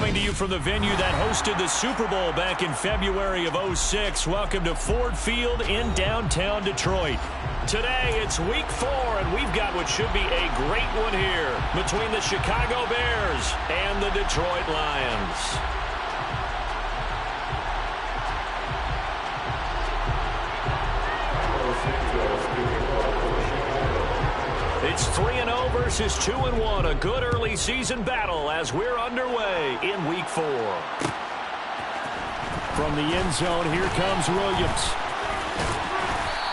coming to you from the venue that hosted the Super Bowl back in February of '06. Welcome to Ford Field in downtown Detroit. Today, it's Week 4, and we've got what should be a great one here between the Chicago Bears and the Detroit Lions. It's 3-0 versus 2-1, a good early season battle as we're underway in Week 4. From the end zone, here comes Williams.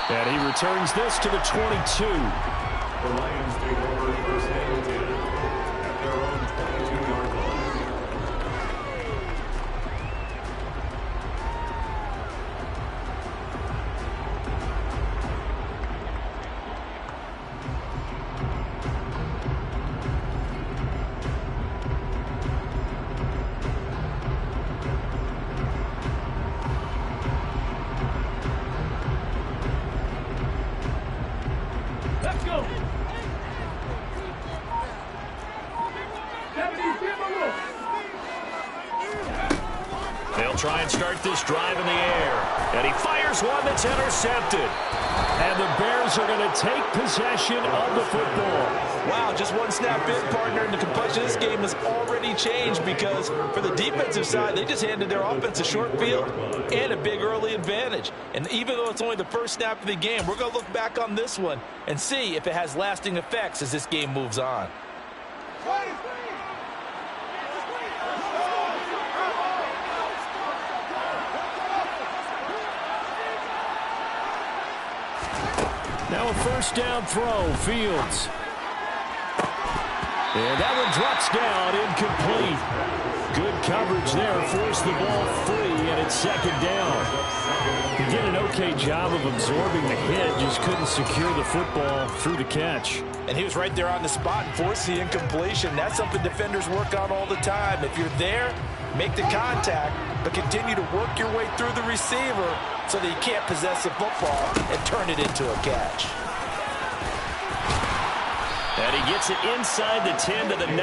And he returns this to the 22. The Lions take over first and 10 at their own 22-yard line. They'll try and start this drive in the air. And he fires one that's intercepted. And the Bears are going to take possession of the football. Wow, just one snap in, partner, and the complexion of this game has already changed because for the defensive side, they just handed their offense a short field and a big early advantage. And even though it's only the first snap of the game, we're going to look back on this one and see if it has lasting effects as this game moves on. Now a first down throw, Fields. And that one drops down, incomplete. Good coverage there, forced the ball free, and it's second down. He did an okay job of absorbing the hit, just couldn't secure the football through the catch. And he was right there on the spot and forced the incompletion. That's something defenders work on all the time. If you're there, make the contact, but continue to work your way through the receiver so that you can't possess the football and turn it into a catch. And he gets it inside the 10 to the 9.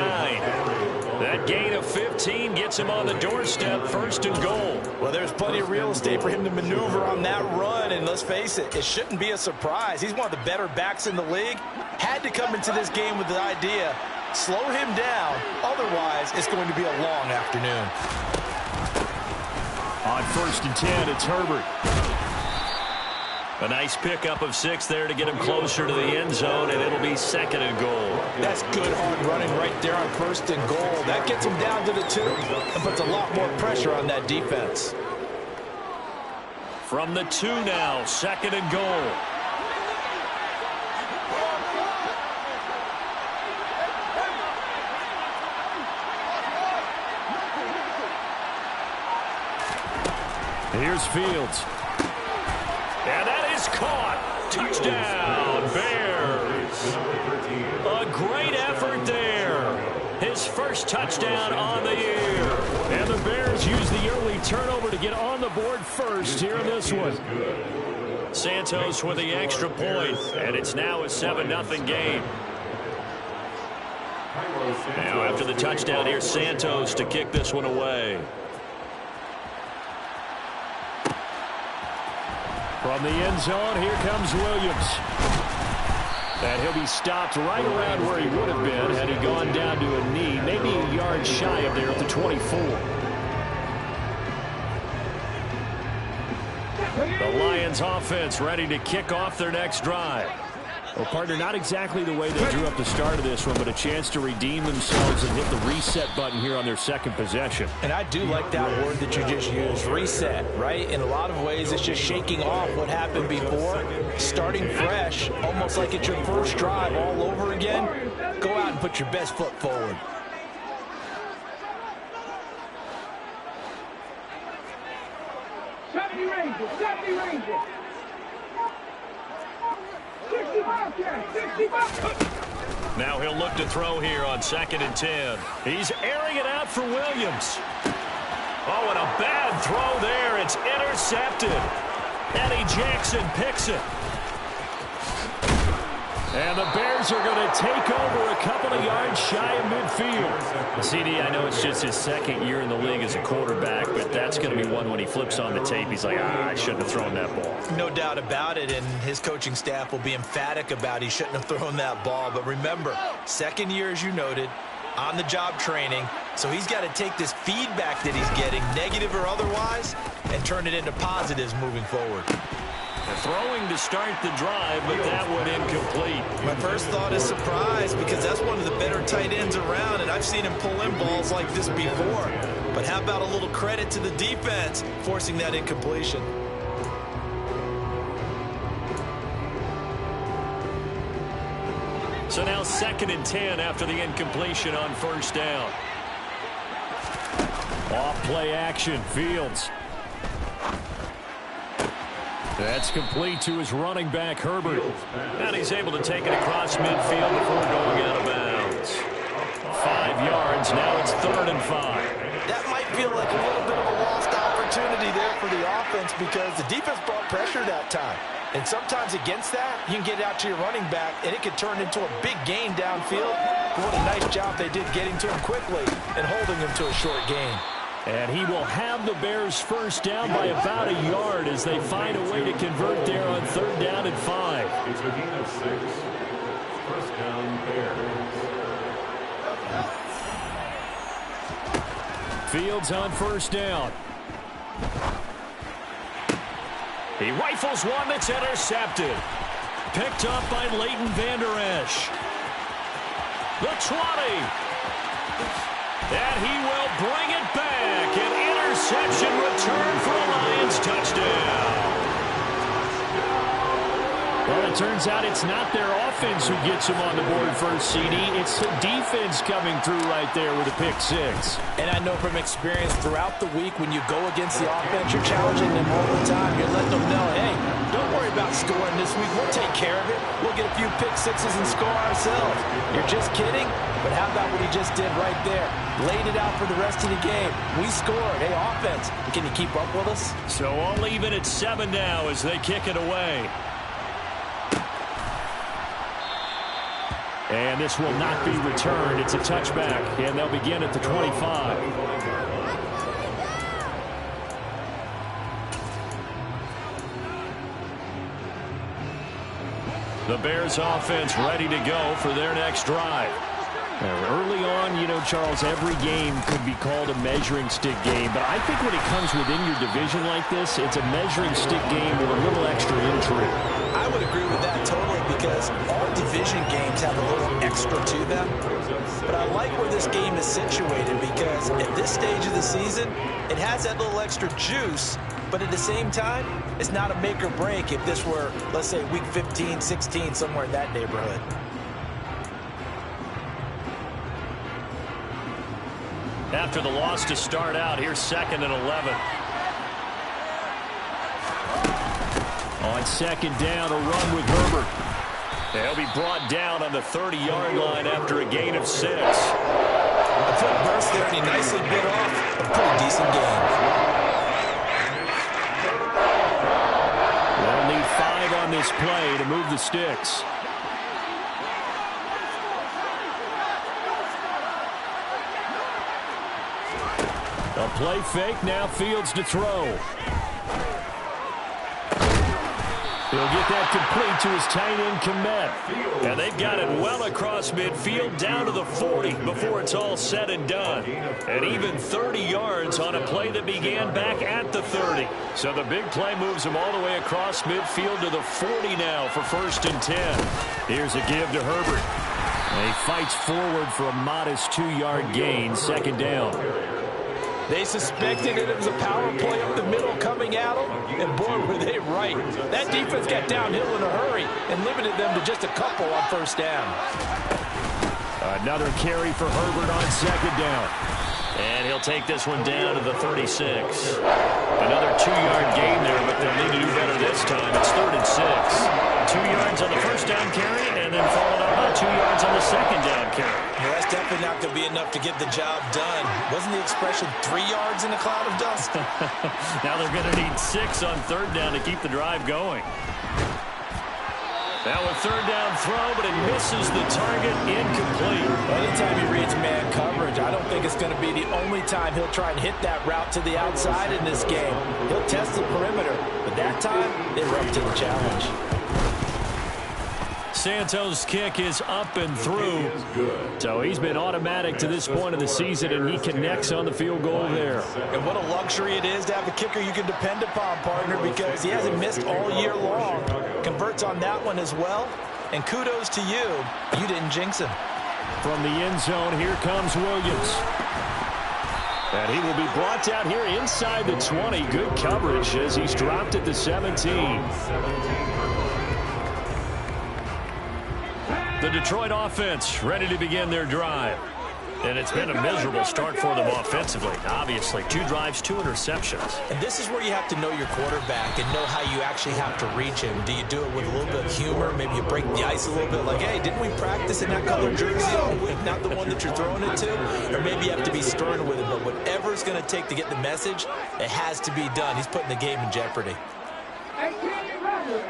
That gain of 15 gets him on the doorstep, first and goal. Well, there's plenty of real estate for him to maneuver on that run, and let's face it, it shouldn't be a surprise. He's one of the better backs in the league. Had to come into this game with the idea, slow him down, otherwise it's going to be a long afternoon. On first and 10, it's Herbert. A nice pickup of 6 there to get him closer to the end zone, and it'll be second and goal. That's good hard running right there on first and goal. That gets him down to the 2 and puts a lot more pressure on that defense. From the 2 now, second and goal. Here's Fields. And that is caught. Touchdown, Bears. A great effort there. His first touchdown on the year. And the Bears use the early turnover to get on the board first here in this one. Santos with the extra point, and it's now a 7-0 game. Now after the touchdown, here's Santos to kick this one away. From the end zone, here comes Williams. And he'll be stopped right around where he would have been had he gone down to a knee, maybe a yard shy of there at the 24. The Lions offense ready to kick off their next drive. Well, partner, not exactly the way they drew up the start of this one, but a chance to redeem themselves and hit the reset button here on their second possession. And I do like that word that you just used, reset, right? In a lot of ways, it's just shaking off what happened before, starting fresh, almost like it's your first drive all over again. Go out and put your best foot forward. Now he'll look to throw here on second and 10. He's airing it out for Williams. Oh, and a bad throw there. It's intercepted. Eddie Jackson picks it. And the Bears are going to take over a couple of yards yards shy of midfield. CD, I know it's just his second year in the league as a quarterback, but that's going to be one when he flips on the tape. He's like, I shouldn't have thrown that ball. No doubt about it, and his coaching staff will be emphatic about he shouldn't have thrown that ball. But remember, second year, as you noted, on-the-job training, so he's got to take this feedback that he's getting, negative or otherwise, and turn it into positives moving forward. Throwing to start the drive, but that one incomplete. My first thought is surprise, because that's one of the better tight ends around, and I've seen him pull in balls like this before. But how about a little credit to the defense forcing that incompletion? So now 2nd and 10 after the incompletion on first down. Off play action, Fields. That's complete to his running back, Herbert. And he's able to take it across midfield before going out of bounds. 5 yards, now it's 3rd and 5. That might feel like a little bit of a lost opportunity there for the offense because the defense brought pressure that time. And sometimes against that, you can get it out to your running back, and it could turn into a big gain downfield. But what a nice job they did getting to him quickly and holding him to a short gain. And he will have the Bears first down by about a yard as they find a way to convert there on 3rd down and 5. It's a gain of 6. First down, Bears. Fields on first down. He rifles one that's intercepted. Picked up by Leighton Vander Esch. The 20. And he will bring it back. An interception return for a Lions touchdown. Well, it turns out it's not their offense who gets him on the board first, CD. It's the defense coming through right there with a pick 6. And I know from experience throughout the week when you go against the offense, you're challenging them all the time. You're letting them know, hey, don't worry about scoring this week. We'll take care of it. We'll get a few pick 6s and score ourselves. You're just kidding? But how about what he just did right there? Laid it out for the rest of the game. We scored. Hey, offense, can you keep up with us? So all even at 7 now as they kick it away. And this will not be returned. It's a touchback, and they'll begin at the 25. The Bears offense ready to go for their next drive. Early on, you know, Charles, every game could be called a measuring stick game. But I think when it comes within your division like this, it's a measuring stick game with a little extra intrigue. I would agree with that totally because all division games have a little extra to them. But I like where this game is situated because at this stage of the season, it has that little extra juice. But at the same time, it's not a make or break if this were, let's say, week 15, 16, somewhere in that neighborhood. After the loss to start out, here's 2nd and 11. On 2nd down, a run with Herbert. They'll be brought down on the 30-yard line after a gain of 6. A quick burst there, and he nicely bit off a pretty decent gain. They'll need 5 on this play to move the sticks. A play fake, now Fields to throw. He'll get that complete to his tight end, Komet. And they've got it well across midfield down to the 40 before it's all said and done. And even 30 yards on a play that began back at the 30. So the big play moves him all the way across midfield to the 40 now for 1st and 10. Here's a give to Herbert. And he fights forward for a modest 2-yard gain, 2nd down. They suspected it was a power play up the middle coming at them, and boy, were they right. That defense got downhill in a hurry and limited them to just a couple on 1st down. Another carry for Herbert on 2nd down. And he'll take this one down to the 36. Another 2-yard gain there, but they'll need to do better this time. It's 3rd and 6. 2 yards on the 1st down carry, and then followed up by 2 yards on the 2nd down carry. Well, that's definitely not going to be enough to get the job done. Wasn't the expression 3 yards in a cloud of dust? Now they're going to need 6 on 3rd down to keep the drive going. Now a 3rd down throw, but it misses the target, incomplete. Well, anytime he reads man coverage, I don't think it's going to be the only time he'll try and hit that route to the outside in this game. He'll test the perimeter, but that time, they were up to the challenge. Santos' kick is up and through. So he's been automatic to this point of the season, and he connects on the field goal there. And what a luxury it is to have a kicker you can depend upon, partner, because he hasn't missed all year long. Converts on that one as well. And kudos to you. You didn't jinx him. From the end zone, here comes Williams. And he will be brought down here inside the 20. Good coverage as he's dropped at the 17. The Detroit offense ready to begin their drive. And it's been a miserable start for them offensively. Obviously, 2 drives, 2 interceptions. And this is where you have to know your quarterback and know how you actually have to reach him. Do you do it with a little bit of humor? Maybe you break the ice a little bit like, hey, didn't we practice in that color jersey all week, not the one that you're throwing it to? Or maybe you have to be stern with him. But whatever it's going to take to get the message, it has to be done. He's putting the game in jeopardy. 18 runners.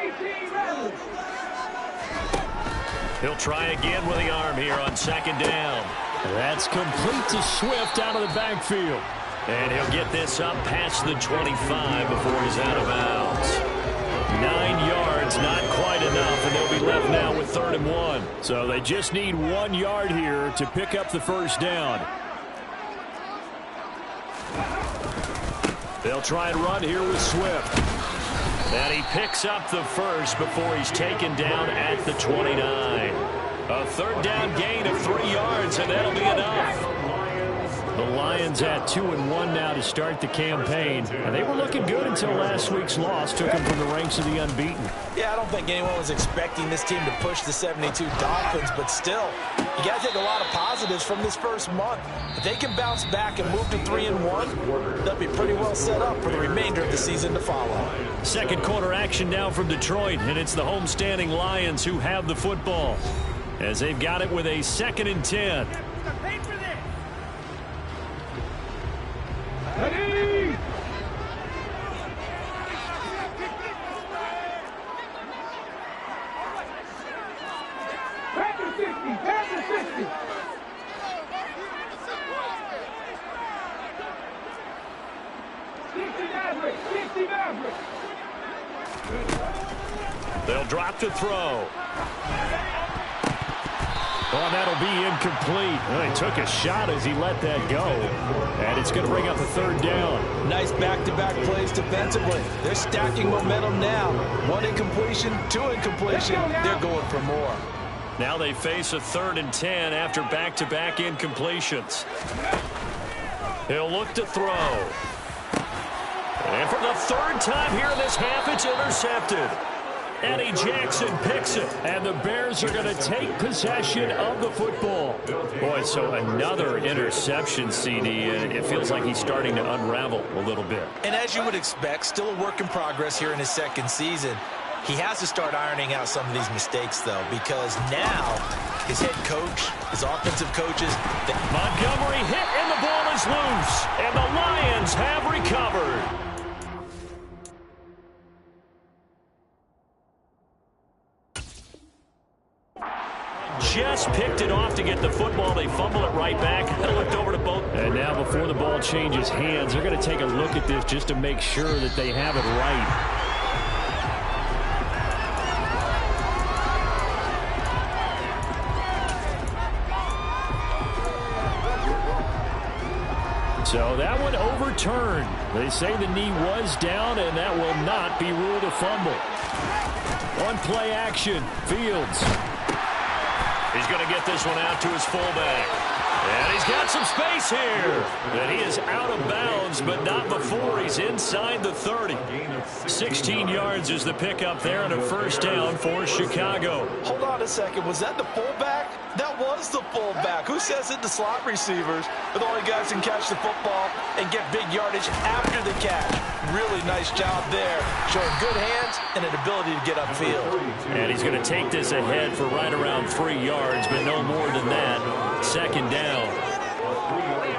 He'll try again with the arm here on second down. That's complete to Swift out of the backfield. And he'll get this up past the 25 before he's out of bounds. 9 yards, not quite enough, and they'll be left now with 3rd and 1. So they just need 1 yard here to pick up the first down. They'll try and run here with Swift. And he picks up the first before he's taken down at the 29. A 3rd down gain of 3 yards, and that'll be enough. The Lions at 2-1 now to start the campaign. And they were looking good until last week's loss took them from the ranks of the unbeaten. Yeah, I don't think anyone was expecting this team to push the 72 Dolphins, but still, you got to take a lot of positives from this first month. If they can bounce back and move to 3-1, they'll be pretty well set up for the remainder of the season to follow. Second quarter action now from Detroit, and it's the homestanding Lions who have the football as they've got it with a 2nd and 10. Ready! Back to 60, back to 60. They'll drop to throw. Oh, that'll be incomplete. Well, he took a shot as he let that go. And it's going to bring up a 3rd down. Nice back-to-back plays defensively. They're stacking momentum now. 1 incompletion, 2 incompletion. They're going for more. Now they face a 3rd and 10 after back-to-back incompletions. He'll look to throw. And for the 3rd time here in this half, it's intercepted. Eddie Jackson picks it, and the Bears are going to take possession of the football. Boy, so another interception, CD, and it feels like he's starting to unravel a little bit. And as you would expect, still a work in progress here in his 2nd season. He has to start ironing out some of these mistakes, though, because now his head coach, his offensive coaches. Montgomery hit, and the ball is loose, and the Lions have recovered. Just picked it off to get the football. They fumble it right back. I looked over to both. And now before the ball changes hands, they're going to take a look at this just to make sure that they have it right. So that one overturned. They say the knee was down, and that will not be ruled a fumble. On play action, Fields. He's going to get this one out to his fullback. And he's got some space here. And he is out of bounds, but not before he's inside the 30. 16 yards is the pickup there, and a 1st down for Chicago. Hold on a second. Was that the fullback? That was the fullback. Who says it? The slot receivers are the only guys who can catch the football and get big yardage after the catch. Really nice job there, showing good hands and an ability to get upfield. And he's going to take this ahead for right around 3 yards, but no more than that. 2nd down.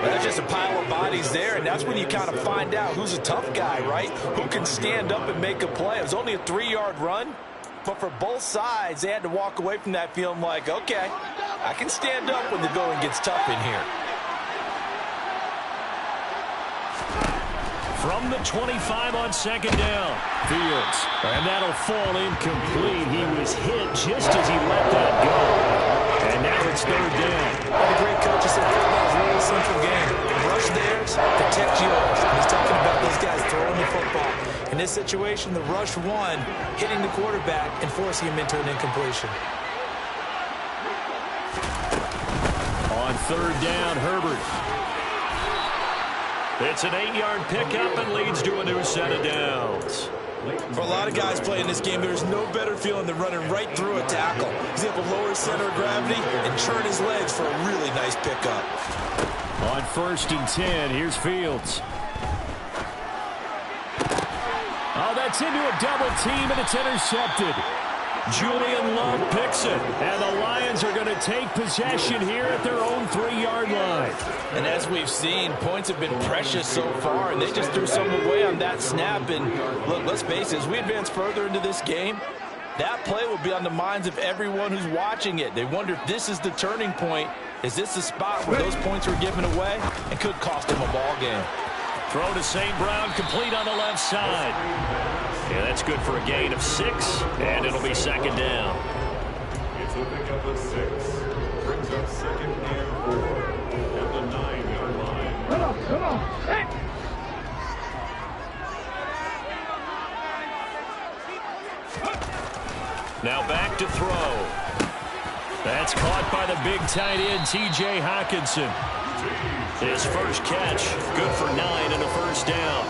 Well, there's just a pile of bodies there, and that's when you kind of find out who's a tough guy, right? Who can stand up and make a play. It was only a 3-yard run, but for both sides, they had to walk away from that feeling like, okay, I can stand up when the going gets tough in here. From the 25 on second down, Fields. And that'll fall incomplete. He was hit just as he let that go. And now it's third down. What a great coach said football is a really simple game. Rush theirs, protect yours. And he's talking about those guys throwing the football. In this situation, the rush one, hitting the quarterback and forcing him into an incompletion. On third down, Herbert. It's an 8-yard pickup and leads to a new set of downs. For a lot of guys playing this game, there's no better feeling than running right through a tackle. He's able to lower his center of gravity and churn his legs for a really nice pickup. On 1st and 10, here's Fields. Oh, that's into a double team, and it's intercepted. Julian Love picks it, and the Lions are going to take possession here at their own 3-yard line. And as we've seen, points have been precious so far, and they just threw some away on that snap. And look, let's face it, as we advance further into this game, that play will be on the minds of everyone who's watching it. They wonder if this is the turning point. Is this the spot where those points were given away and could cost them a ball game? Throw to St. Brown, complete on the left side. Yeah, that's good for a gain of 6, and it'll be second down. It's a pickup of 6. Brings up second and 4 at the 9-yard line. Come on. Hey. Now back to throw. That's caught by the big tight end, T.J. Hockenson. His first catch, good for 9 and a first down.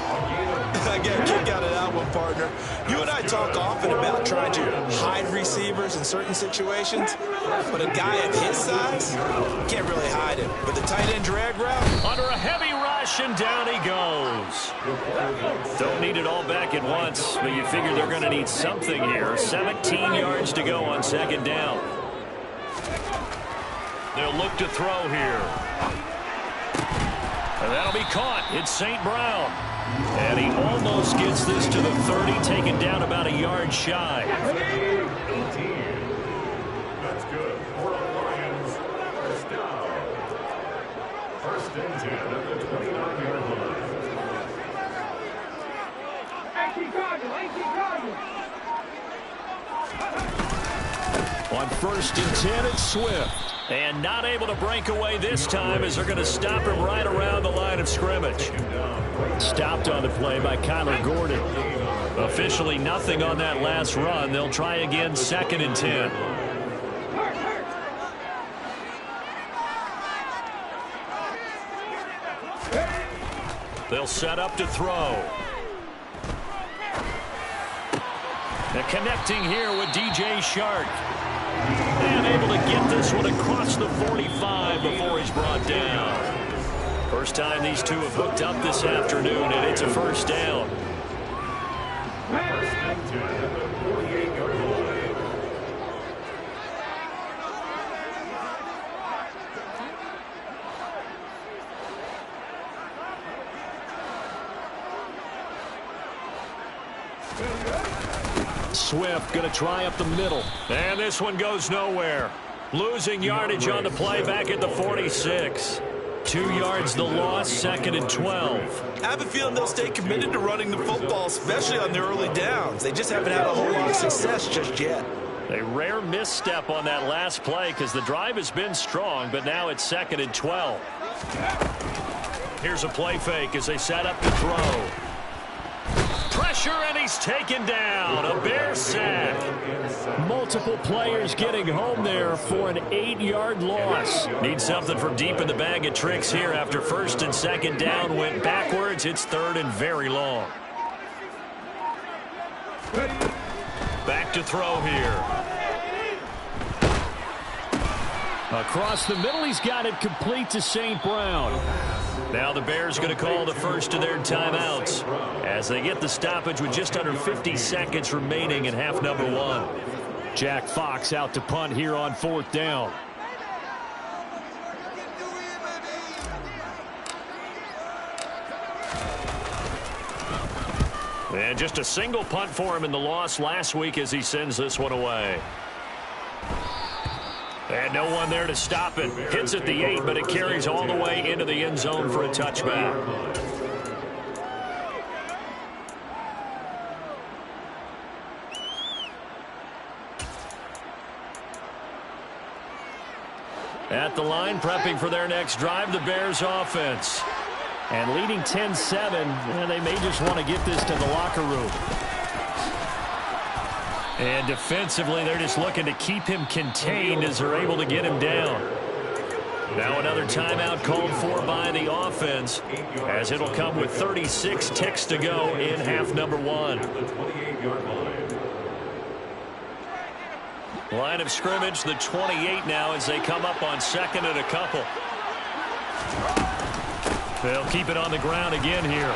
I got a kick out of that one, partner. You and I talk often about trying to hide receivers in certain situations, but a guy of his size can't really hide him. But the tight end drag route, under a heavy rush, and down he goes. Don't need it all back at once, but you figure they're going to need something here. 17 yards to go on second down. They'll look to throw here. And that'll be caught. It's St. Brown. And he almost gets this to the 30, taken down about a yard shy. 18. That's good for the Lions. First down. 1st and 10 at the 29-yard line. On 1st and 10, it's Swift. And not able to break away this time as they're going to stop him right around the line of scrimmage. Stopped on the play by Kyler Gordon. Officially nothing on that last run. They'll try again 2nd and 10. They'll set up to throw. And connecting here with DJ Shark. And able to get this one across the 45 before he's brought down. First time these two have hooked up this afternoon, and it's a first down. 1st and 10 at the 48-yard line. Swift going to try up the middle. And this one goes nowhere. Losing yardage on the play back at the 46. 2 yards the loss, 2nd and 12. I have a feeling they'll stay committed to running the football, especially on their early downs. They just haven't had a whole lot of success just yet. A rare misstep on that last play because the drive has been strong, but now it's 2nd and 12. Here's a play fake as they set up to throw. Pressure, and he's taken down. A Bear sack. Multiple players getting home there for an 8-yard loss. Need something from deep in the bag of tricks here after 1st and 2nd down went backwards. It's 3rd and very long. Back to throw here. Across the middle, he's got it complete to St. Brown. Now the Bears going to call the first of their timeouts as they get the stoppage with just under 50 seconds remaining in half number 1. Jack Fox out to punt here on 4th down. And just a single punt for him in the loss last week as he sends this one away. And no one there to stop it. Hits at the 8, but it carries all the way into the end zone for a touchback. At the line, prepping for their next drive, the Bears offense. And leading 10-7, and they may just want to get this to the locker room. And defensively, they're just looking to keep him contained as they're able to get him down. Now another timeout called for by the offense, as it'll come with 36 ticks to go in half number 1. Line of scrimmage, the 28 now as they come up on second and a couple. They'll keep it on the ground again here.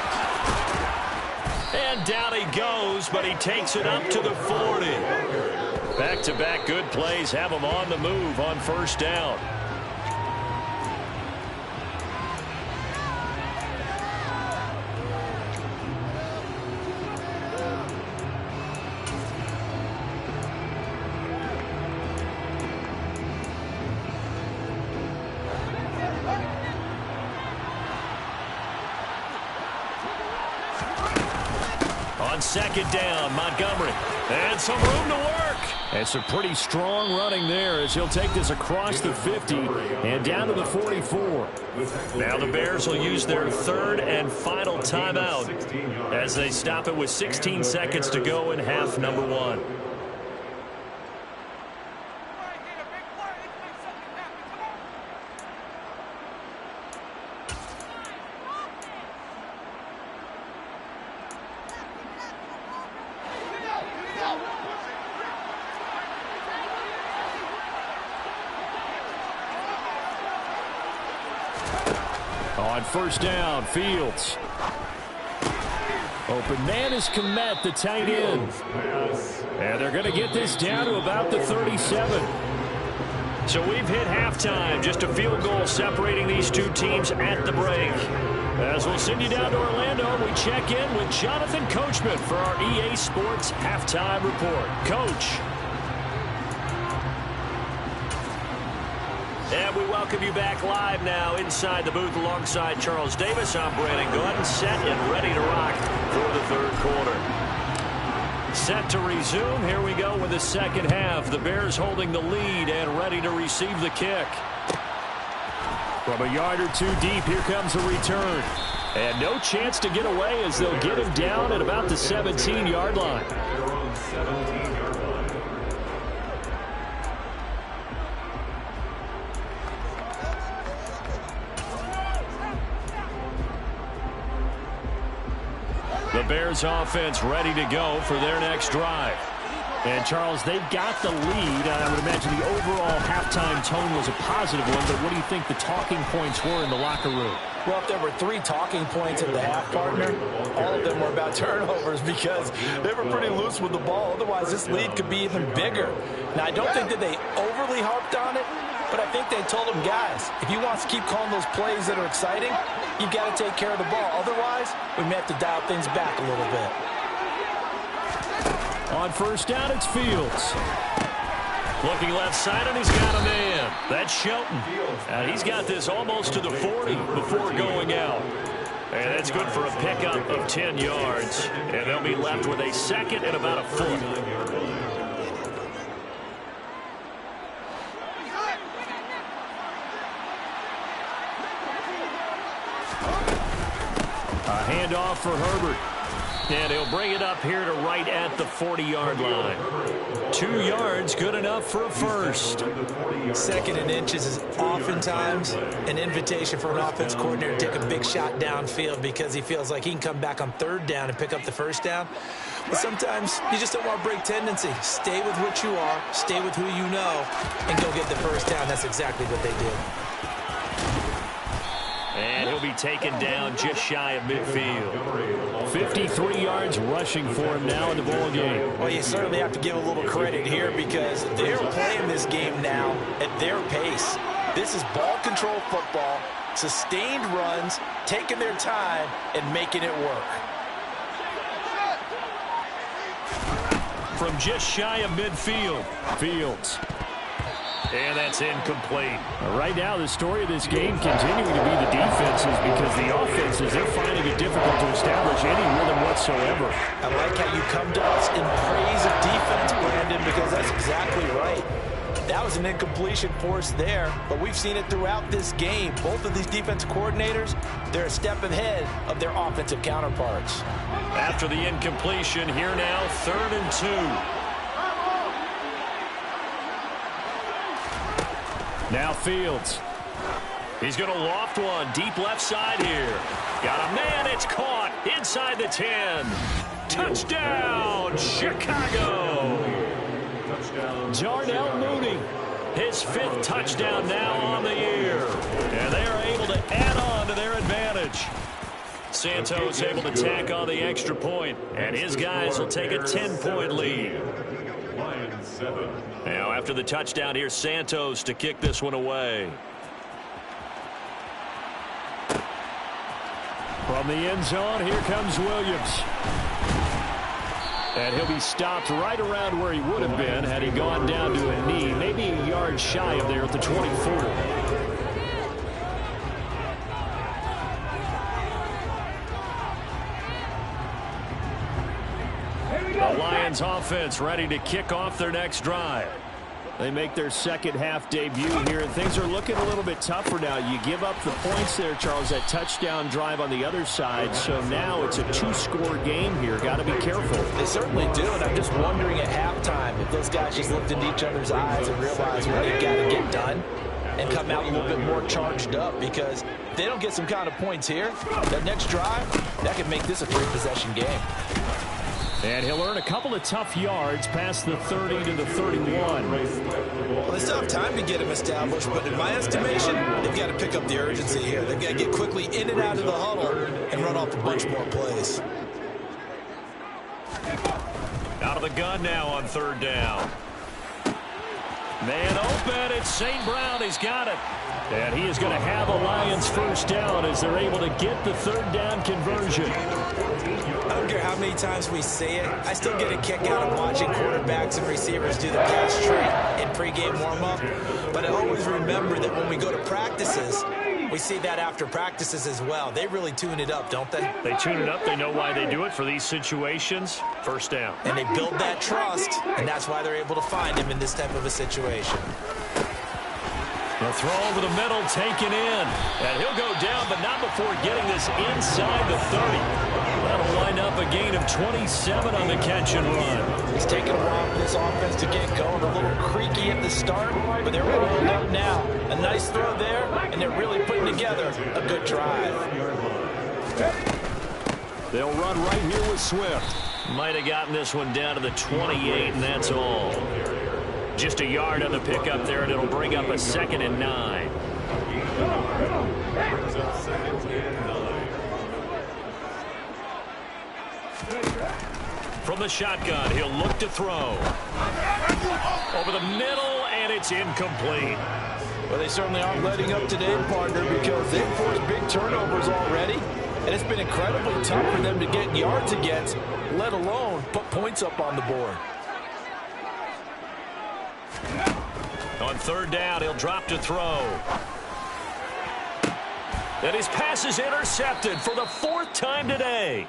And down he goes, but he takes it up to the 40. Back-to-back good plays have him on the move on first down. On second down, Montgomery. And some room to work. And some pretty strong running there as he'll take this across the 50 and down to the 44. Now the Bears will use their third and final timeout as they stop it with 16 seconds to go in half number 1. On first down, Fields. Open man is Kmet, the tight end. And they're going to get this down to about the 37. So we've hit halftime. Just a field goal separating these two teams at the break. As we'll send you down to Orlando, we check in with Jonathan Coachman for our EA Sports Halftime Report. Coach. And we welcome you back live now inside the booth alongside Charles Davis. I'm Brandon Gordon, set and ready to rock for the third quarter. Set to resume. Here we go with the second half. The Bears holding the lead and ready to receive the kick. From a yard or two deep, here comes a return. And no chance to get away as they'll get him down at about the 17-yard line. The Bears offense ready to go for their next drive. And, Charles, they've got the lead. I would imagine the overall halftime tone was a positive one, but what do you think the talking points were in the locker room? Well, if there were 3 talking points at the half, partner, all of them were about turnovers because they were pretty loose with the ball. Otherwise, this lead could be even bigger. Now, I don't think that they overly harped on it, but I think they told them, guys, if you want to keep calling those plays that are exciting, you've got to take care of the ball. Otherwise, we may have to dial things back a little bit. On first down, it's Fields. Looking left side, and he's got a man. That's Shelton. And he's got this almost to the 40 before going out. And that's good for a pickup of 10 yards. And they'll be left with a second and about a foot. A handoff for Herbert. And he'll bring it up here to right at the 40-yard line. 2 yards, good enough for a first. Second and inches is oftentimes an invitation for an offense coordinator to take a big shot downfield because he feels like he can come back on third down and pick up the first down. But sometimes you just don't want to break tendency. Stay with what you are, stay with who you know, and go get the first down. That's exactly what they did. And he'll be taken down just shy of midfield. 53 yards rushing for him now in the ball game. Well, you certainly have to give a little credit here because they're playing this game now at their pace. This is ball control football, sustained runs, taking their time, and making it work. From just shy of midfield, Fields. And that's incomplete. Right now, the story of this game continuing to be the defenses, because the offenses, they're finding it difficult to establish any rhythm whatsoever. I like how you come to us in praise of defense, Brandon, because that's exactly right. That was an incompletion for us there, but we've seen it throughout this game. Both of these defense coordinators, they're a step ahead of their offensive counterparts. After the incompletion, here now, 3rd and 2. Now Fields. He's going to loft one deep left side here. Got a man. It's caught inside the 10. Touchdown, Chicago. Darnell Mooney. His 5th touchdown now on the year. And they are able to add on to their advantage. Santos able to tack on the extra point, and his guys will take a 10-point lead. Now, after the touchdown, here's Santos to kick this one away. From the end zone, here comes Williams. And he'll be stopped right around where he would have been had he gone down to a knee, maybe a yard shy of there at the 24. The Lions offense ready to kick off their next drive. They make their second half debut here, and things are looking a little bit tougher now. You give up the points there, Charles, that touchdown drive on the other side. So now it's a 2-score game here. Got to be careful. They certainly do, and I'm just wondering at halftime if those guys just looked into each other's eyes and realized what they've got to get done and come out a little bit more charged up, because if they don't get some kind of points here, that next drive, that could make this a 3-possession game. And he'll earn a couple of tough yards past the 30 to the 31. Well, they still have time to get him established, but in my estimation, they've got to pick up the urgency here. They've got to get quickly in and out of the huddle and run off a bunch more plays. Out of the gun now on 3rd down. Man open, it's St. Brown. He's got it. And he is going to have a Lions first down as they're able to get the 3rd down conversion. I don't care how many times we say it, I still get a kick out of watching quarterbacks and receivers do the pass tree in pregame warm-up. But I always remember that when we go to practices, we see that after practices as well. They really tune it up, don't they? They tune it up. They know why they do it for these situations. First down. And they build that trust, and that's why they're able to find him in this type of a situation. The throw over the middle, taken in. And he'll go down, but not before getting this inside the 30. That'll wind up a gain of 27 on the catch and run. It's taken a while for this offense to get going. A little creaky at the start, but they're rolling up now. A nice throw there, and they're really putting together a good drive. They'll run right here with Swift. Might have gotten this one down to the 28, and that's all. Just a yard on the pickup there, and it'll bring up a 2nd and 9. From the shotgun, he'll look to throw. Over the middle, and it's incomplete. Well, they certainly aren't letting up today, partner, because they've forced big turnovers already, and it's been incredibly tough for them to get yards against, let alone put points up on the board. On 3rd down, he'll drop to throw. And his pass is intercepted for the 4th time today.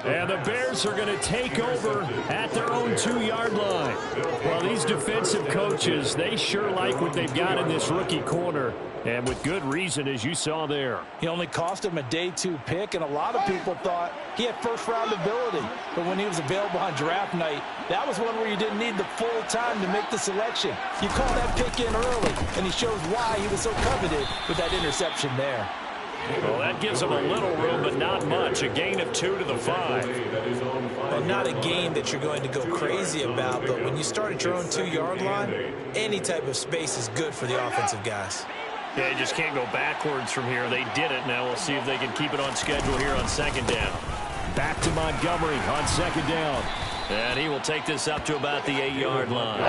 And the Bears are going to take over at their own 2-yard line. Well, these defensive coaches, they sure like what they've got in this rookie corner. And with good reason, as you saw there. He only cost him a day 2 pick, and a lot of people thought he had first-round ability. But when he was available on draft night, that was one where you didn't need the full time to make the selection. You call that pick in early, and he shows why he was so coveted with that interception there. Well, that gives him a little room, but not much. A gain of 2 to the 5. Well, not a game that you're going to go crazy about, but when you start at your own 2-yard line, any type of space is good for the offensive guys. Yeah, you just can't go backwards from here. They did it. Now we'll see if they can keep it on schedule here on 2nd down. Back to Montgomery on 2nd down. And he will take this up to about the 8-yard line.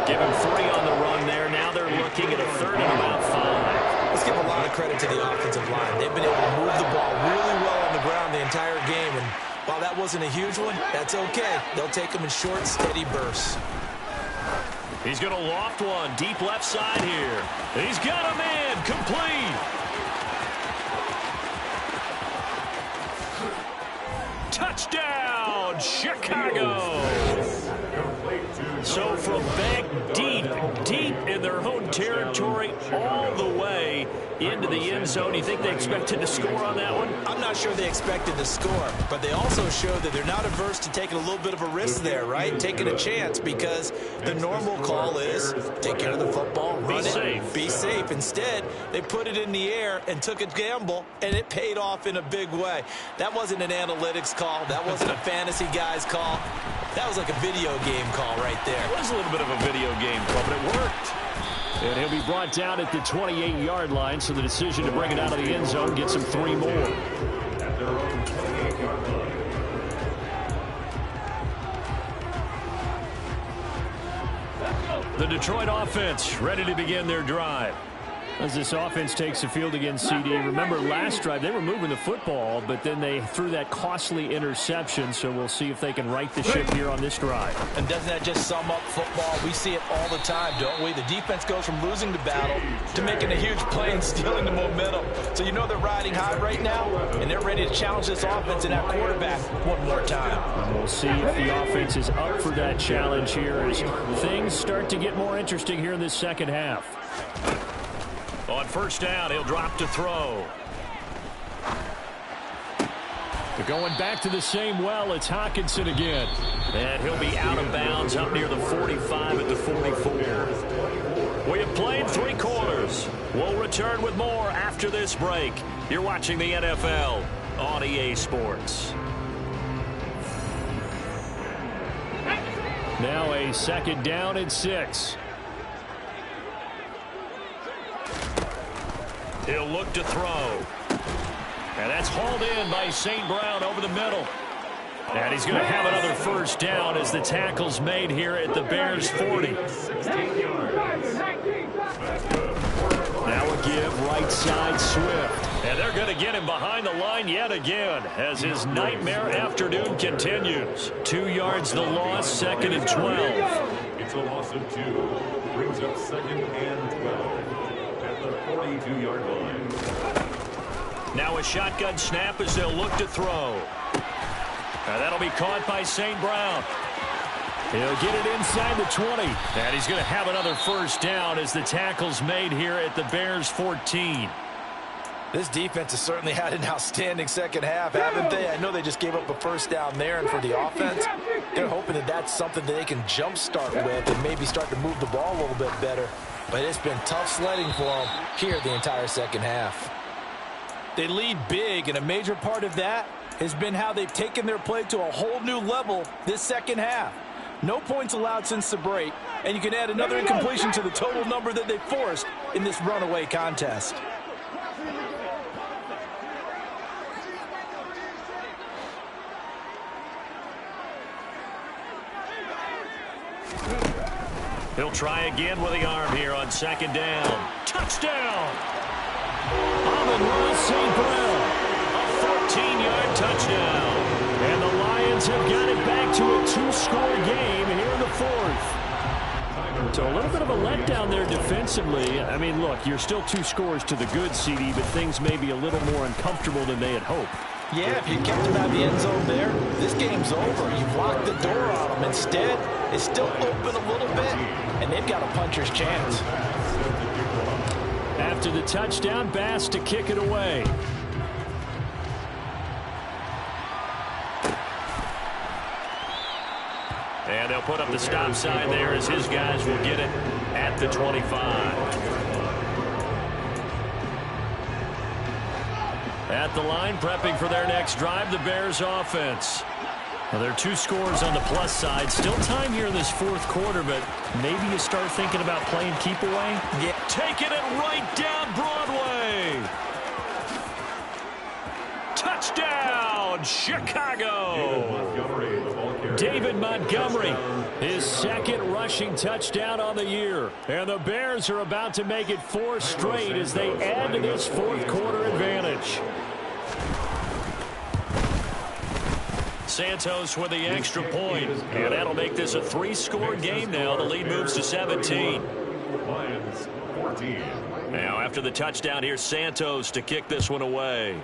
Give him 3 on the run there. Now they're looking at a 3rd and about 5. Let's give a lot of credit to the offensive line. They've been able to move the ball really well on the ground the entire game. And while that wasn't a huge one, that's okay. They'll take them in short, steady bursts. He's going to loft one deep left side here. He's got a man complete. Touchdown, Chicago. So from back deep in their own territory, all the way into the end zone. You think they expected to score on that one? I'm not sure they expected to score, but they also showed that they're not averse to taking a little bit of a risk there, right? Taking a chance, because the normal call is take care of the football, run it, be safe. Instead, they put it in the air and took a gamble, and it paid off in a big way. That wasn't an analytics call. That wasn't a fantasy guy's call. That was like a video game call right there. It was a little bit of a video game call, but it worked. And he'll be brought down at the 28-yard line, so the decision to bring it out of the end zone gets him 3 more. At their own 28-yard line. The Detroit offense ready to begin their drive. As this offense takes the field against CD, remember last drive they were moving the football, but then they threw that costly interception, so we'll see if they can right the ship here on this drive. And doesn't that just sum up football? We see it all the time, don't we? The defense goes from losing the battle to making a huge play and stealing the momentum. So you know they're riding high right now, and they're ready to challenge this offense and that quarterback one more time. And we'll see if the offense is up for that challenge here as things start to get more interesting here in this second half. On first down, he'll drop to throw. They're going back to the same well. It's Hockenson again. And he'll be out of bounds up near the 45 at the 44. We have played 3 quarters. We'll return with more after this break. You're watching the NFL on EA Sports. Now a second down and 6. He'll look to throw. And that's hauled in by St. Brown over the middle. And he's going to have another first down as the tackle's made here at the Bears 40. Now a give right side Swift. And they're going to get him behind the line yet again as his nightmare afternoon continues. 2 yards the loss, second and 12. It's a loss of 2. Brings up second and 12. At the 42-yard line. Now a shotgun snap as they'll look to throw. And that'll be caught by St. Brown. He'll get it inside the 20. And he's going to have another first down as the tackle's made here at the Bears 14. This defense has certainly had an outstanding second half, haven't they? I know they just gave up a first down there, and for the offense, they're hoping that that's something that they can jumpstart with and maybe start to move the ball a little bit better. But it's been tough sledding for them here the entire second half. They lead big, and a major part of that has been how they've taken their play to a whole new level this second half. No points allowed since the break, and you can add another incompletion to the total number that they forced in this runaway contest. He'll try again with the arm here on second down. Touchdown! Amon-Ra St. Brown. A 14-yard touchdown. And the Lions have got it back to a 2-score game here in the 4th. So a little bit of a letdown there defensively. I mean, look, you're still 2 scores to the good, CD, but things may be a little more uncomfortable than they had hoped. Yeah, if you kept them out of the end zone there, this game's over. You've locked the door on them. Instead, it's still open a little bit, and they've got a puncher's chance. After the touchdown, Bass to kick it away. And they'll put up the stop sign there as his guys will get it at the 25. At the line, prepping for their next drive, the Bears offense. Well, there are 2 scores on the plus side. Still time here in this 4th quarter, but maybe you start thinking about playing keep away. Yeah. Taking it right down Broadway. Touchdown, Chicago. David Montgomery, his 2nd rushing touchdown on the year. And the Bears are about to make it 4 straight as they add to this 4th quarter advantage. Santos with the extra point. And that'll make this a 3-score game now. The lead moves to 17. Lions 14. Now after the touchdown, here's Santos to kick this one away.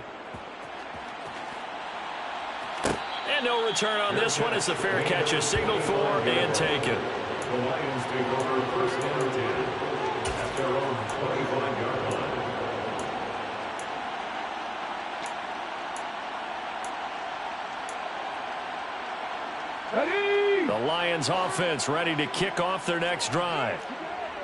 And no return on this one as the fair catch is signaled for and taken. The Lions take over first and 10 at their own 25-yard line. The Lions offense ready to kick off their next drive.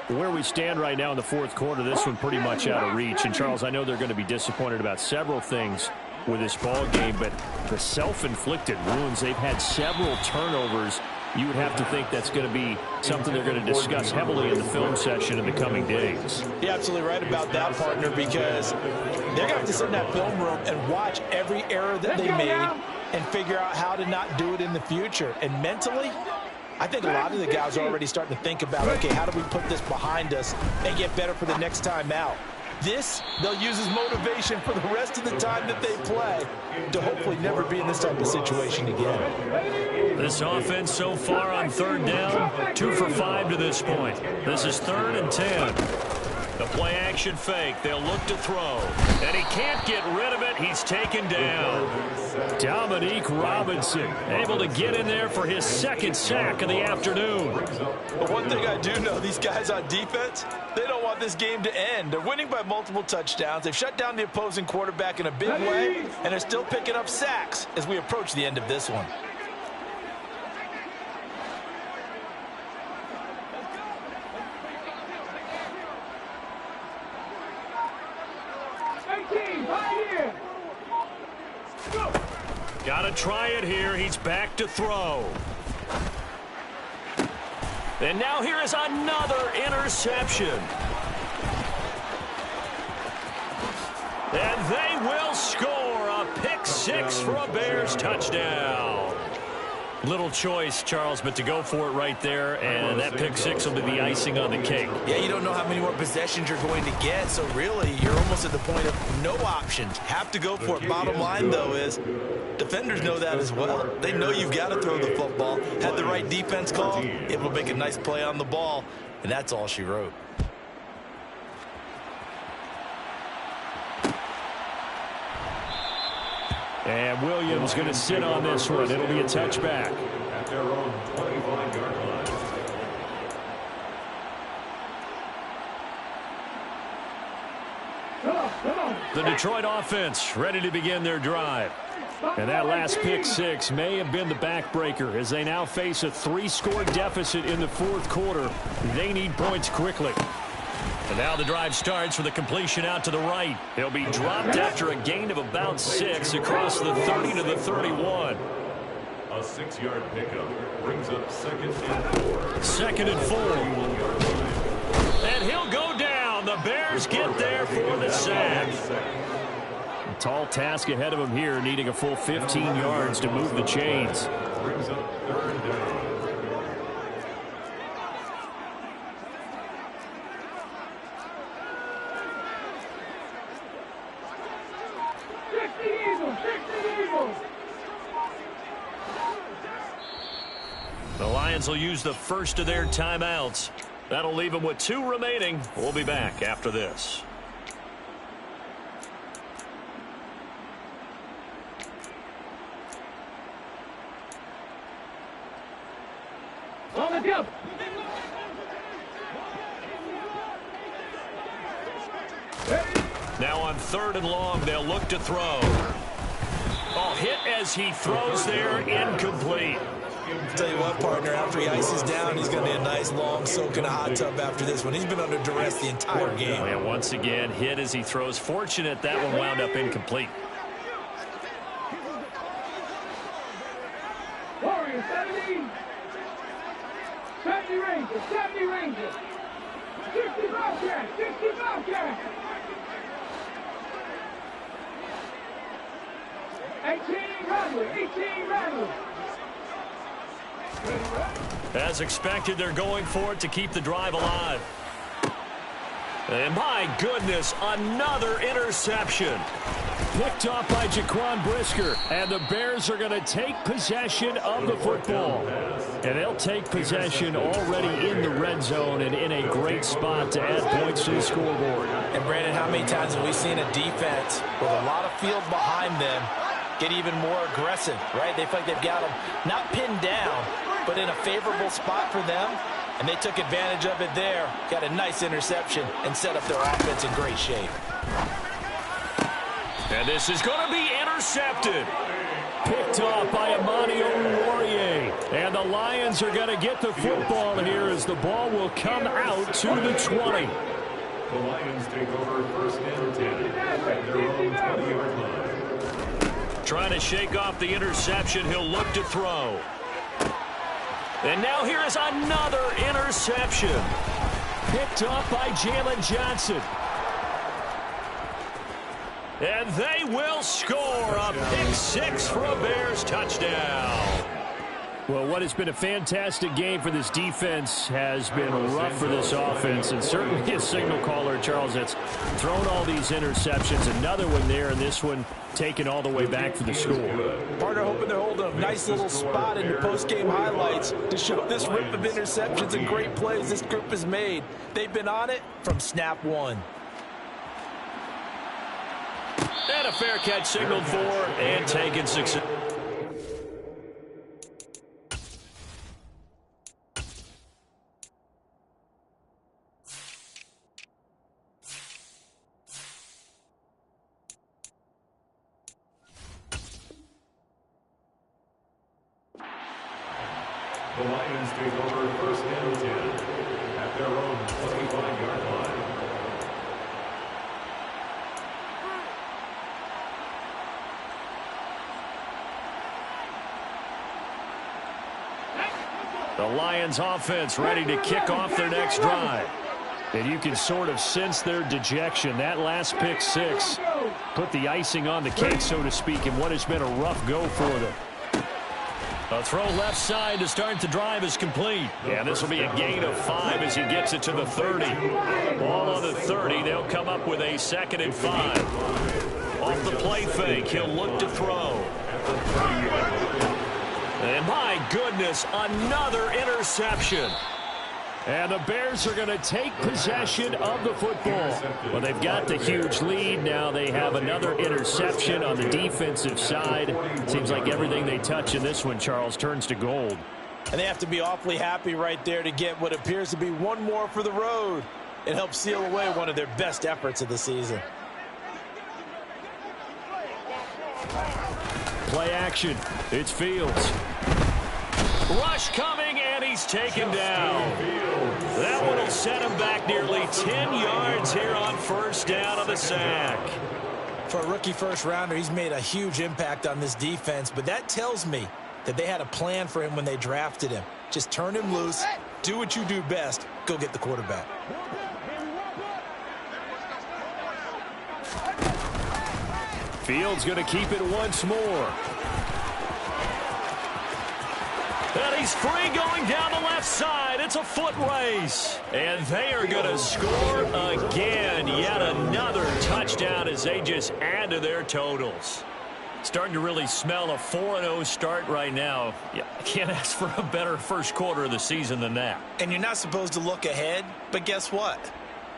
Where we stand right now in the fourth quarter, this one pretty much out of reach. And, Charles, I know they're going to be disappointed about several things with this ball game, but the self-inflicted wounds, they've had several turnovers. You would have to think that's going to be something they're going to discuss heavily in the film session in the coming days. You're absolutely right about that, partner, because they're going to have to sit in that film room and watch every error that they made and figure out how to not do it in the future. And mentally, I think a lot of the guys are already starting to think about, okay, how do we put this behind us and get better for the next time out? This, they'll use as motivation for the rest of the time that they play to hopefully never be in this type of situation again. This offense so far on third down, 2 for 5 to this point. This is 3rd and 10. The play action fake. They'll look to throw. And he can't get rid of it. He's taken down. Dominique Robinson Able to get in there for his 2nd sack of the afternoon. But one thing I do know, these guys on defense, they don't want this game to end. They're winning by multiple touchdowns. They've shut down the opposing quarterback in a big way, and they're still picking up sacks as we approach the end of this one. Got to try it here. He's back to throw. And now here is another interception. And they will score a pick 6 for a Bears touchdown. Little choice, Charles, but to go for it right there, and that pick 6 will be the icing on the cake. Yeah, you don't know how many more possessions you're going to get, so really you're almost at the point of no options. Have to go for it. Bottom line, though, is defenders know that as well. They know you've got to throw the football. Had the right defense call, able to make a nice play on the ball, and that's all she wrote. And Williams going to sit on this one. It'll be a touchback. At their own 25-yard line. The Detroit offense ready to begin their drive. And that last pick 6 may have been the backbreaker as they now face a 3-score deficit in the fourth quarter. They need points quickly. And now the drive starts with a completion out to the right. He'll be dropped after a gain of about 6 across the 30 to the 31. A 6-yard pickup brings up 2nd and 4. 2nd and 4. And he'll go down. The Bears get there for the sack. A tall task ahead of him here, needing a full 15 yards to move the chains. Brings up 3rd down. The Lions will use the first of their timeouts. That'll leave them with 2 remaining. We'll be back after this. On the jump. Now on 3rd and long, they'll look to throw. Oh, hit as he throws there, incomplete. Tell you what, partner, after he ices down, he's going to need a nice long soak in a hot tub after this one. He's been under duress the entire game. And once again, hit as he throws. Fortunate that one wound up incomplete. Warriors 70. 70 Rangers. 70 Rangers. 60 Bobcats. 60 Bobcats. 18 Rattlers. 18 Rattlers. As expected, they're going for it to keep the drive alive. And my goodness, another interception. Picked off by Jaquan Brisker, and the Bears are going to take possession of the football. And they'll take possession already in the red zone and in a great spot to add points to the scoreboard. And Brandon, how many times have we seen a defense with a lot of field behind them get even more aggressive, right? They feel like they've got them not pinned down, but in a favorable spot for them. And they took advantage of it there, got a nice interception, and set up their offense in great shape. And this is going to be intercepted. Picked off by Amani Oruwariye. And the Lions are going to get the football here as the ball will come out to the 20. The Lions take over first and 10 at their own 20-yard line. Trying to shake off the interception. He'll look to throw. And now here is another interception. Picked off by Jalen Johnson. And they will score a pick six for a Bears touchdown. Well, what has been a fantastic game for this defense has been rough for this offense. And certainly a signal caller, Charles, that's thrown all these interceptions. Another one there, and this one taken all the way back for the score. Partner hoping they're holding a nice little spot in your post-game highlights to show this rip of interceptions and great plays this group has made. They've been on it from snap one. And a fair catch signaled for and taken success. The Lions take over first and 10 at their own 25-yard line. The Lions offense ready to kick off their next drive. And you can sort of sense their dejection. That last pick six put the icing on the cake, so to speak, in what has been a rough go for them. A throw left side to start the drive is complete. Yeah, this will be a gain of 5 as he gets it to the 30. Ball on the 30. They'll come up with a 2nd and 5. Off the play fake, he'll look to throw. And my goodness, another interception. And the Bears are going to take possession of the football. Well, they've got the huge lead. Now they have another interception on the defensive side. Seems like everything they touch in this one, Charles, turns to gold. And they have to be awfully happy right there to get what appears to be one more for the road. It helps seal away one of their best efforts of the season. Play action. It's Fields. Rush coming, and he's taken down. That one will set him back nearly 10 yards here on first down on the sack. For a rookie first-rounder, he's made a huge impact on this defense, but that tells me that they had a plan for him when they drafted him. Just turn him loose, do what you do best, go get the quarterback. Fields going to keep it once more. And he's free going down the left side. It's a foot race. And they are going to score again. Yet another touchdown as they just add to their totals. Starting to really smell a 4-0 start right now. Yeah, I can't ask for a better first quarter of the season than that. And you're not supposed to look ahead, but guess what?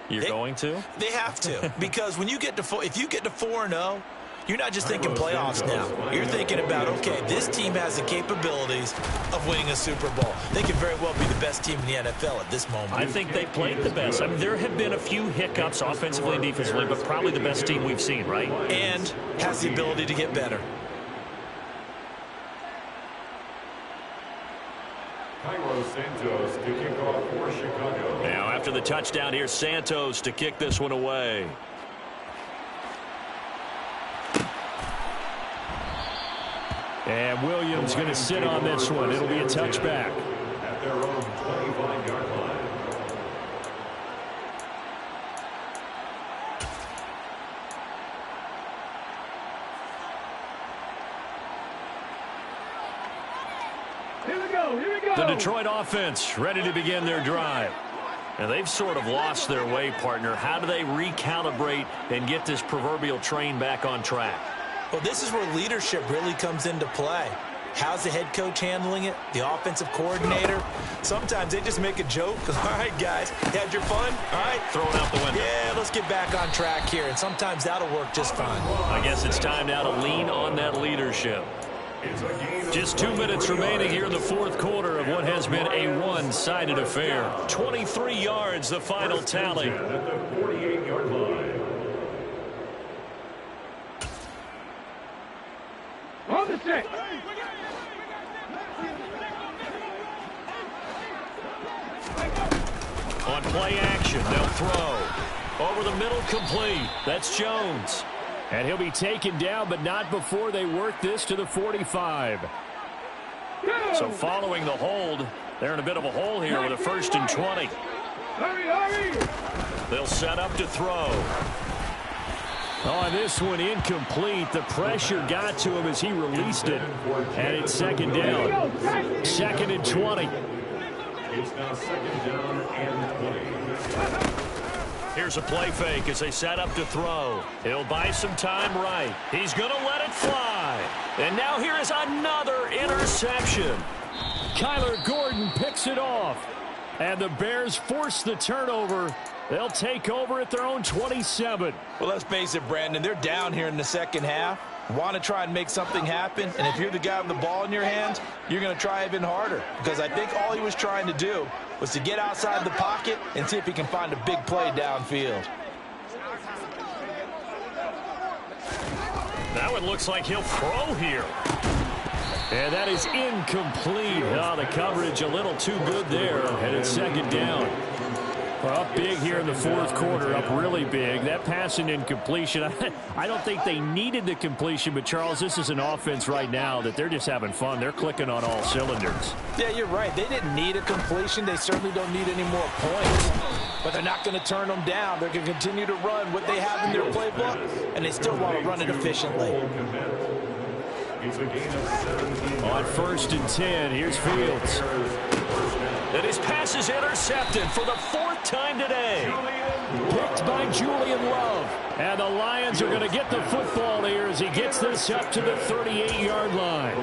You're going to? They have to. Because when you get to if you get to 4-0, you're not just thinking playoffs now. You're thinking about, okay, this team has the capabilities of winning a Super Bowl. They could very well be the best team in the NFL at this moment. I think they played the best. I mean, there have been a few hiccups offensively and defensively, but probably the best team we've seen, right? And has the ability to get better. Cairo Santos to kick off for Chicago. Now, after the touchdown, here's Santos to kick this one away. And Williams going to sit on this one. It'll be a touchback. At their own 25-yard line. Here we go. The Detroit offense ready to begin their drive. And they've sort of lost their way, partner. How do they recalibrate and get this proverbial train back on track? Well, this is where leadership really comes into play. How's the head coach handling it? The offensive coordinator? Sometimes they just make a joke. All right, guys, you had your fun? All right. Throw it out the window. Yeah, let's get back on track here. And sometimes that'll work just fine. I guess it's time now to lean on that leadership. Just 2 minutes remaining here in the fourth quarter of what has been a one-sided affair. 23 yards, the final tally. At the 48-yard line. On the stick. On play action, they'll throw. Over the middle, complete. That's Jones. And he'll be taken down, but not before they work this to the 45. So following the hold, they're in a bit of a hole here with a 1st and 20. Hurry, hurry. They'll set up to throw. Oh, this one incomplete. The pressure got to him as he released it. And it's 2nd down. 2nd and 20. It's now 2nd down and 20. Here's a play fake as they set up to throw. He'll buy some time right. He's going to let it fly. And now here is another interception. Kyler Gordon picks it off. And the Bears force the turnover. They'll take over at their own 27. Well, let's face it, Brandon. They're down here in the second half. Want to try and make something happen. And if you're the guy with the ball in your hands, you're going to try even harder. Because I think all he was trying to do was to get outside the pocket and see if he can find a big play downfield. Now it looks like he'll throw here. And that is incomplete. Oh, the coverage a little too good there. And it's 2nd down. Well, up big here in the fourth quarter, up really big. That pass and incompletion, I don't think they needed the completion, but, Charles, this is an offense right now that they're just having fun. They're clicking on all cylinders. Yeah, you're right. They didn't need a completion. They certainly don't need any more points. But they're not going to turn them down. They're going to continue to run what they have in their playbook, and they still want to run it efficiently. It's a gain of 17. On 1st and 10, here's Fields. And his pass is intercepted for the 4th time today. Picked by Julian Love. And the Lions are going to get the football here as he gets this up to the 38-yard line.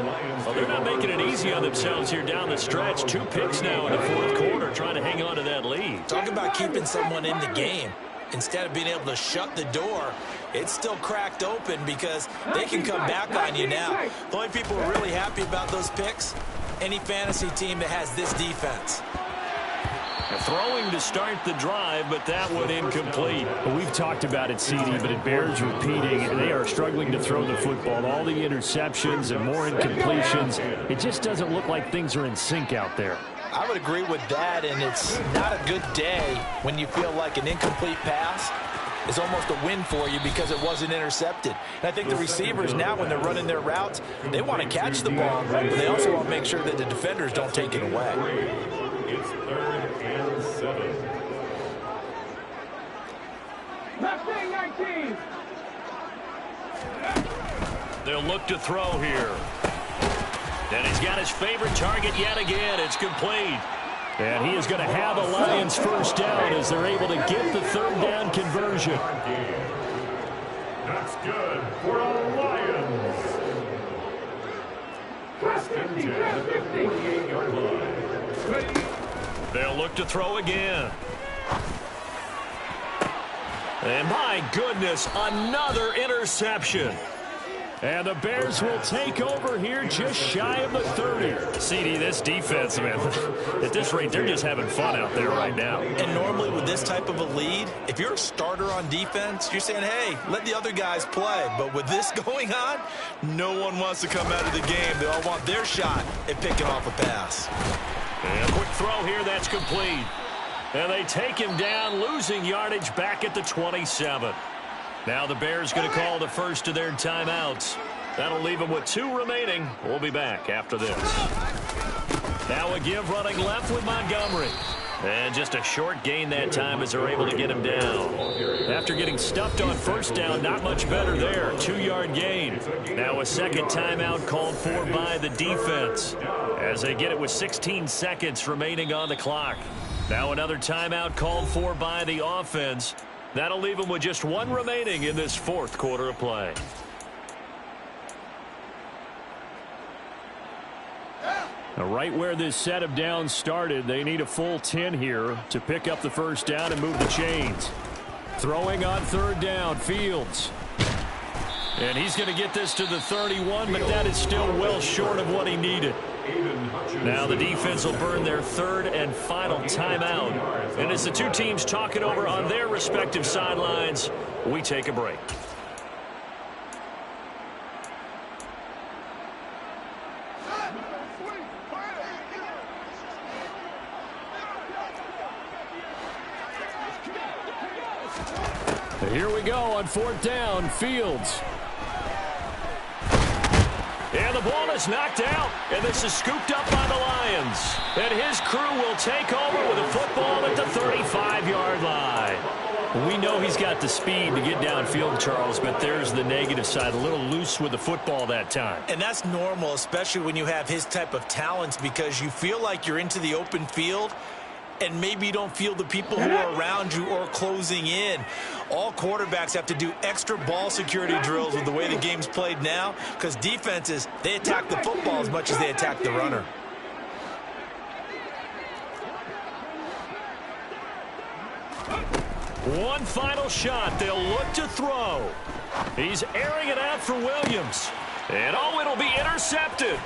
Well, they're not making it easy on themselves here down the stretch. 2 picks now in the fourth quarter, trying to hang on to that lead. Talk about keeping someone in the game. Instead of being able to shut the door, it's still cracked open because they can come back on you now. The only people who are really happy about those picks, any fantasy team that has this defense. Throwing to start the drive, but that one incomplete. Well, we've talked about it, CD, but it bears repeating. They are struggling to throw the football. All the interceptions and more incompletions. It just doesn't look like things are in sync out there. I would agree with that, and it's not a good day when you feel like an incomplete pass is almost a win for you because it wasn't intercepted. And I think the receivers now, when they're running their routes, they want to catch the ball, but they also want to make sure that the defenders don't take it away. It's 3rd and 7. Left wing 19. They'll look to throw here. And he's got his favorite target yet again. It's complete. And he is going to have a Lions 1st down as they're able to get the 3rd down conversion. That's good for the Lions. 1st and 10 at the 48-yard line. They'll look to throw again. And my goodness, another interception. And the Bears will take over here just shy of the 30. CD, this defense, man, at this rate, they're just having fun out there right now. And normally with this type of a lead, if you're a starter on defense, you're saying, hey, let the other guys play. But with this going on, no one wants to come out of the game. They all want their shot at picking off a pass. And a quick throw here, that's complete. And they take him down, losing yardage back at the 27. Now the Bears going to call the first of their timeouts. That'll leave them with 2 remaining. We'll be back after this. Now a give running left with Montgomery. And just a short gain that time as they're able to get him down. After getting stuffed on 1st down, not much better there. 2-yard gain. Now a second timeout called for by the defense as they get it with 16 seconds remaining on the clock. Now another timeout called for by the offense. That'll leave them with just one remaining in this fourth quarter of play. Now, right where this set of downs started, they need a full 10 here to pick up the first down and move the chains. Throwing on third down, Fields. And he's going to get this to the 31, but that is still well short of what he needed. Now the defense will burn their third and final timeout. And as the two teams talk it over on their respective sidelines, we take a break. Here we go on fourth down, Fields. And the ball is knocked out, and this is scooped up by the Lions. And his crew will take over with a football at the 35-yard line. We know he's got the speed to get downfield, Charles, but there's the negative side. A little loose with the football that time. And that's normal, especially when you have his type of talents, because you feel like you're into the open field and maybe you don't feel the people who are around you or closing in. All quarterbacks have to do extra ball security drills with the way the game's played now, because defenses, they attack the football as much as they attack the runner. One final shot. They'll look to throw. He's airing it out for Williams. And oh, it'll be intercepted.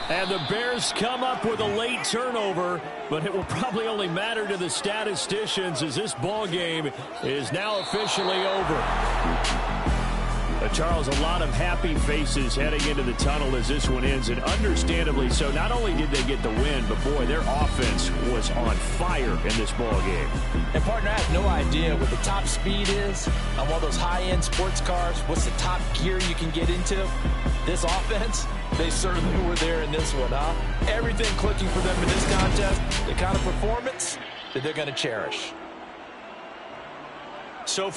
And the Bears come up with a late turnover, but it will probably only matter to the statisticians as this ball game is now officially over. Charles, a lot of happy faces heading into the tunnel as this one ends, and understandably so. Not only did they get the win, but boy, their offense was on fire in this ball game. And partner, I have no idea what the top speed is on one of those high-end sports cars. What's the top gear you can get into? This offense, they certainly were there in this one, huh? Everything clicking for them in this contest, the kind of performance that they're going to cherish. So